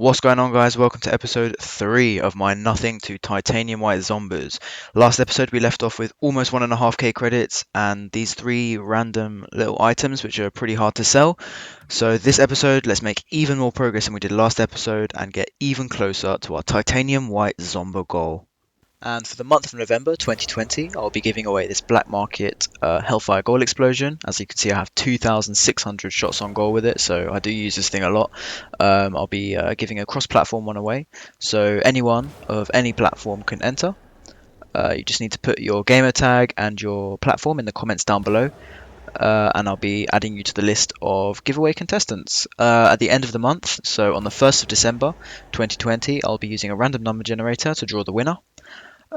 What's going on, guys? Welcome to episode 3 of my Nothing to Titanium White Zombas. Last episode, we left off with almost 1.5k credits and these 3 random little items, which are pretty hard to sell. So, this episode, let's make even more progress than we did last episode and get even closer to our Titanium White Zomba goal. And for the month of November 2020, I'll be giving away this black market Hellfire Goal Explosion. As you can see, I have 2,600 shots on goal with it, so I do use this thing a lot. I'll be giving a cross-platform one away, so anyone of any platform can enter. You just need to put your gamer tag and your platform in the comments down below. And I'll be adding you to the list of giveaway contestants at the end of the month. So on the 1st of December 2020, I'll be using a random number generator to draw the winner.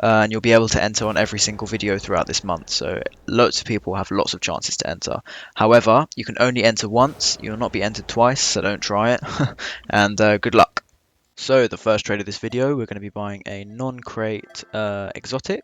And you'll be able to enter on every single video throughout this month, so lots of people have lots of chances to enter. However, you can only enter once, you will not be entered twice, so don't try it. And good luck. So the first trade of this video, we're going to be buying a non-crate exotic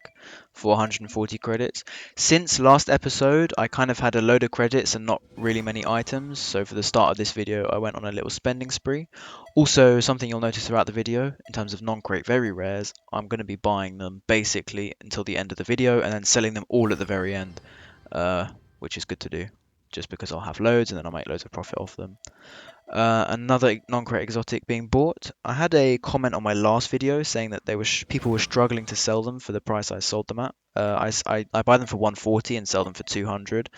for 140 credits. Since last episode, I kind of had a load of credits and not really many items, so for the start of this video, I went on a little spending spree. Also, something you'll notice throughout the video, in terms of non-crate very rares, I'm going to be buying them basically until the end of the video and then selling them all at the very end, which is good to do, just because I'll have loads and then I'll make loads of profit off them. Another non-crate exotic being bought. I had a comment on my last video saying that people were struggling to sell them for the price I sold them at. I buy them for 140 and sell them for 200.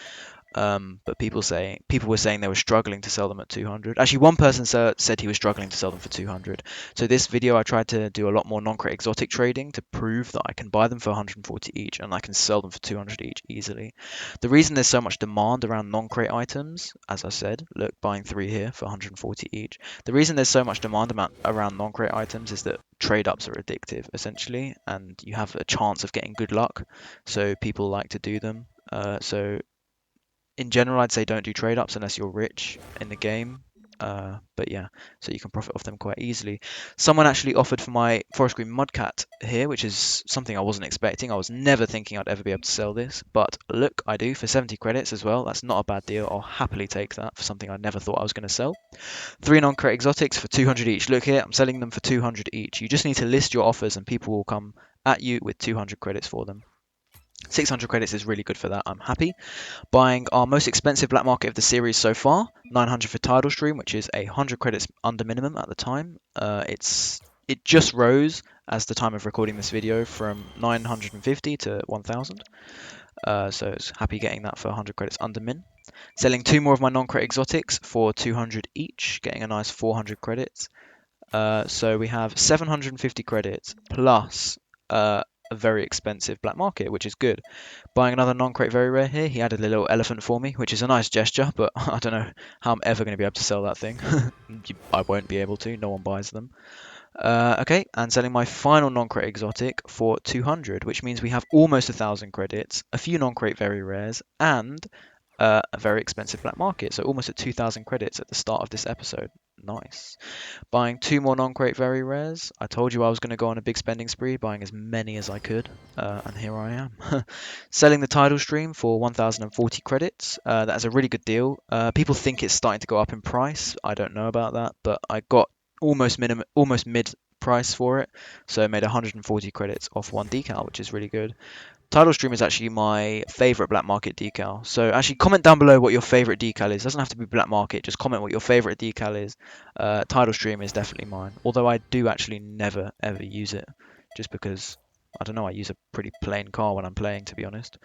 But people were saying they were struggling to sell them at 200. Actually, one person said he was struggling to sell them for 200. So this video, I tried to do a lot more non-crate exotic trading to prove that I can buy them for 140 each and I can sell them for 200 each easily. The reason there's so much demand around non-crate items, as I said, look, buying 3 here for 140 each. The reason there's so much demand around non-crate items is that trade ups are addictive essentially, and you have a chance of getting good luck. So people like to do them. So in general, I'd say don't do trade ups unless you're rich in the game. But yeah, so you can profit off them quite easily. Someone actually offered for my Forest Green Mudcat here, which is something I wasn't expecting. I was never thinking I'd ever be able to sell this, but look, I do for 70 credits as well. That's not a bad deal. I'll happily take that for something I never thought I was going to sell. 3 non-crate exotics for 200 each. Look here, I'm selling them for 200 each. You just need to list your offers and people will come at you with 200 credits for them. 600 credits is really good for that. I'm happy. Buying our most expensive black market of the series so far, 900 for Tidal Stream, which is 100 credits under minimum at the time. It just rose as the time of recording this video from 950 to 1000. So it's happy getting that for 100 credits under min. Selling 2 more of my non-credit exotics for 200 each, getting a nice 400 credits. So we have 750 credits plus a very expensive black market, which is good. Buying another non-crate very rare here. He added a little elephant for me, which is a nice gesture, but I don't know how I'm ever going to be able to sell that thing. I won't be able to. No one buys them. Okay, and selling my final non-crate exotic for 200, which means we have almost 1,000 credits, a few non-crate very rares, and a very expensive black market. So almost at 2,000 credits at the start of this episode. Nice. Buying 2 more non-crate very rares. I told you I was going to go on a big spending spree, buying as many as I could, and here I am. Selling the Tidal Stream for 1,040 credits. That's a really good deal. People think it's starting to go up in price. I don't know about that, but I got almost mid price for it, so I made 140 credits off 1 decal, which is really good. Tidal Stream is actually my favorite black market decal. So actually comment down below what your favorite decal is. It doesn't have to be black market, just comment what your favorite decal is. Tidal Stream is definitely mine. Although I do actually never ever use it, just because I don't know, I use a pretty plain car when I'm playing, to be honest.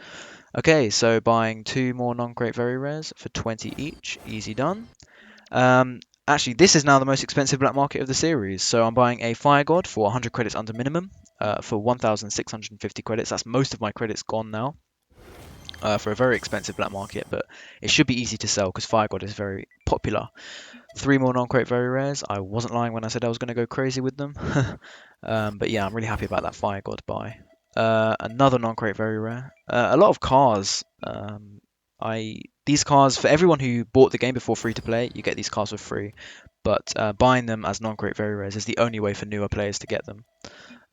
Okay, so buying 2 more non-crate very rares for 20 each, easy done. Actually, this is now the most expensive black market of the series. So I'm buying a Fire God for 100 credits under minimum for 1,650 credits. That's most of my credits gone now for a very expensive black market, but it should be easy to sell because Fire God is very popular. 3 more non-crate very rares. I wasn't lying when I said I was going to go crazy with them. But yeah, I'm really happy about that Fire God buy. Another non-crate very rare. A lot of cars. These cars, for everyone who bought the game before free to play, you get these cars for free. But buying them as non-crate very rares is the only way for newer players to get them.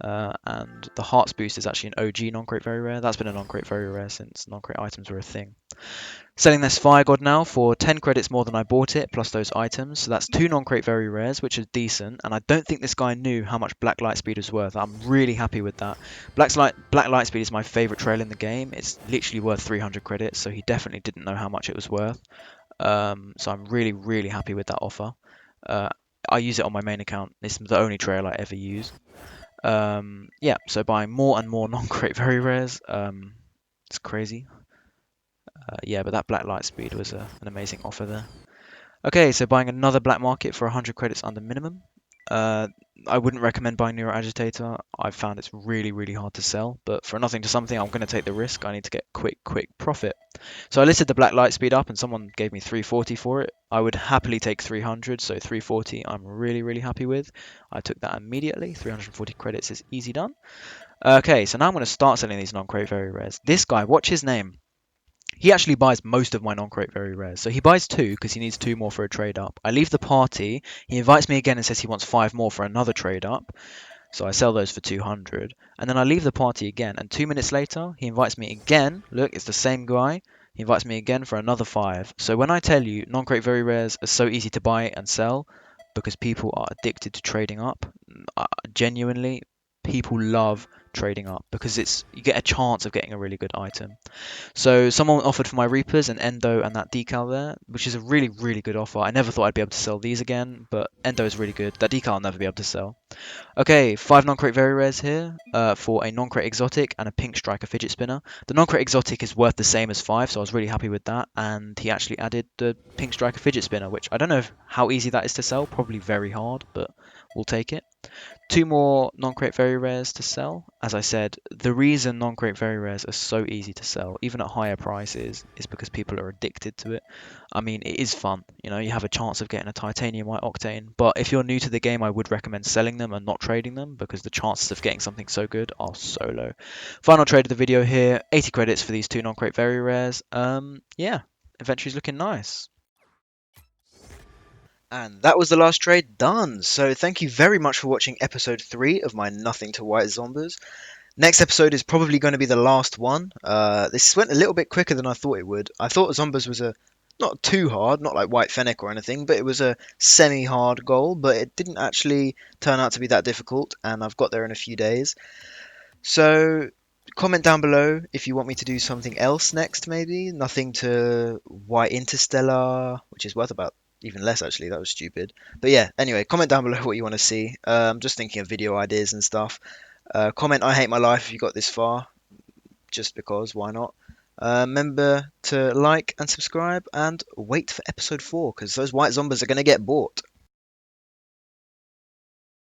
And the Hearts Boost is actually an OG non-crate very rare. That's been a non-crate very rare since non-crate items were a thing. Selling this Fire God now for 10 credits more than I bought it, plus those items. So that's two non-crate very rares, which is decent. And I don't think this guy knew how much Black Light Speed was worth. I'm really happy with that. Black Light Speed is my favorite trail in the game. It's literally worth 300 credits, so he definitely didn't know how much it was worth. So I'm really, really happy with that offer. Uh, I use it on my main account. It's the only trail I ever use. Yeah, so buying more and more non-crate very rares. It's crazy. Yeah, but that Black Light Speed was an amazing offer there. Okay, so buying another black market for 100 credits under minimum. Uh, I wouldn't recommend buying Neuro Agitator. I've found it's really, really hard to sell, but for nothing to something, I'm going to take the risk. I need to get quick profit. So I listed the black light speed up and someone gave me 340 for it. I would happily take 300, so 340 I'm really, really happy with. I took that immediately. 340 credits is easy done. Okay, so now I'm going to start selling these non-crate very rares. This guy, watch his name. He actually buys most of my non-crate very rares. So he buys two because he needs two more for a trade up. I leave the party. He invites me again and says he wants five more for another trade up. So I sell those for 200. And then I leave the party again. And 2 minutes later, he invites me again. Look, it's the same guy. He invites me again for another five. So when I tell you non-crate very rares are so easy to buy and sell because people are addicted to trading up, genuinely, people love trading up because you get a chance of getting a really good item. So someone offered for my Reapers and Endo and that decal there, which is a really, really good offer. I never thought I'd be able to sell these again, but Endo is really good. That decal I'll never be able to sell. Okay, 5 non-crate very rares here for a non-crate exotic and a pink striker fidget spinner. The non-crate exotic is worth the same as 5, so I was really happy with that. And he actually added the pink striker fidget spinner, which I don't know how easy that is to sell. Probably very hard, but we'll take it. Two more non-crate very rares to sell. As I said, the reason non-crate very rares are so easy to sell, even at higher prices, is because people are addicted to it. I mean, it is fun. You know, you have a chance of getting a titanium white octane. But if you're new to the game, I would recommend selling them and not trading them because the chances of getting something so good are so low. Final trade of the video here. 80 credits for these two non-crate very rares. Yeah, inventory's looking nice. And that was the last trade done. So thank you very much for watching episode 3 of my Nothing to White Zombas. Next episode is probably going to be the last one. This went a little bit quicker than I thought it would. I thought Zombas was a not too hard, not like White Fennec or anything, but it was a semi-hard goal, but it didn't actually turn out to be that difficult, and I've got there in a few days. So comment down below if you want me to do something else next, maybe. Nothing to White Interstellar, which is worth about even less actually. That was stupid. But yeah, anyway, comment down below what you want to see. I'm just thinking of video ideas and stuff. Comment I hate my life if you got this far, just because, why not? Remember to like and subscribe and wait for episode 4 because those white zombies are going to get bought.